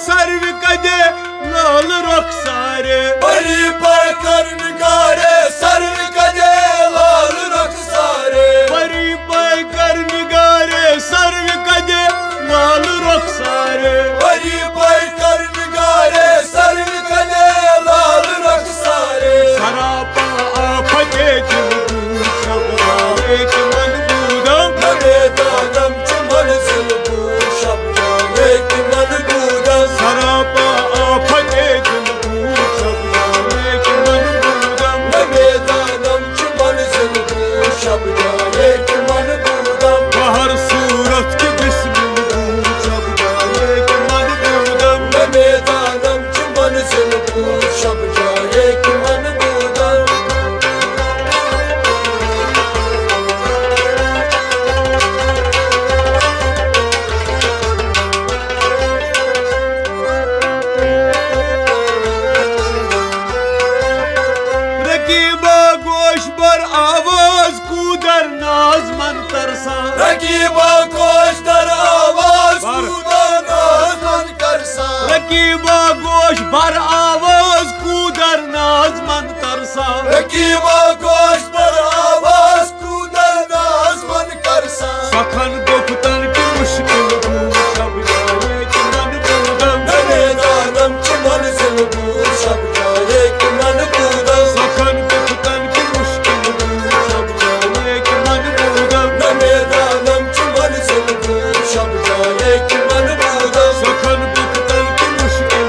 सर्व कदे लाल रखसारे बड़ी पाकर निगारे सर्व कदे लाल रखसारे बड़ी पाकर निगारे सर्व कदे लाल रखसारे बड़ी पाकर निगारे सर्व कदे लाल रखसारे सरापा आफते दिल शब्दावे मन बूदम नमे दानम चमन सिलबू शब्दावे मन बूदम सरापा आफते दिल शब्दावे मन बूदम नमे दानम चमन सिलबू शब्दावे मन बूदम बाहर सूरत के बिस्मिल शब्दावे मन बूदम नमे दानम चमन सिलबू शब्दावे मन बूदम रकीबा गोश बर आवाज कूदर नाज मन तरसा रकीबा गोश दर आवाज बर। कूदा नाज मन करसा रकीबा गोश बर आवाज कूदर नाज मन तरसा रकीबा गोश दर आवाज कूदा नाज मन करसा सखन गुफ्तन की मुश्किल सब जाए कि मन बूदम नमे दानम चमन सिलबू शब्दावे मन बूदम सखन गुफ्तन की मुश्किल सब जाए कि मन बूदम नमे दानम चमन सिलबू शब्दावे मन बूदम सखन गुफ्तन की मुश्किल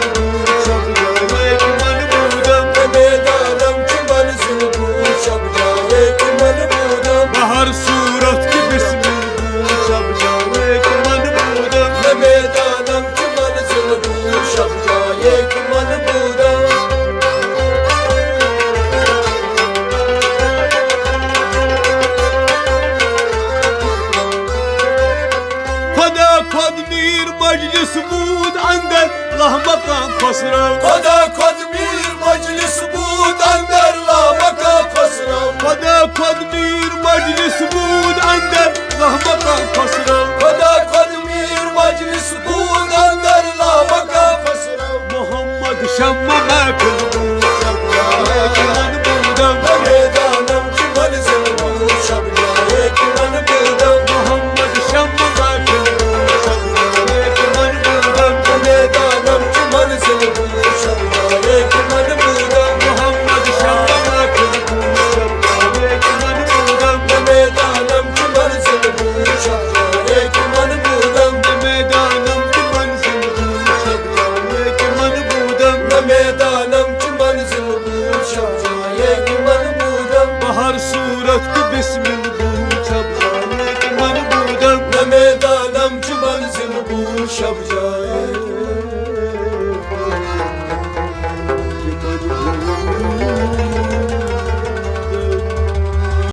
सब जाए कि मन बूदम नमे दानम चमन सिलबू शब्दावे मन बूदम बाहर सूरत की बिस्मिल सब जाए कि मन बूदम नमे दानम चमन सिलबू शब्दावे मन बूदम खुदा खुद मीर मजलिस बूद अंदर रहमका खसरा खुदा खुद मीर मजलिस बूद अंदर लामका फसरा खुदा खुद मीर मजलिस बूद अंदर रहमका खसरा खुदा खुद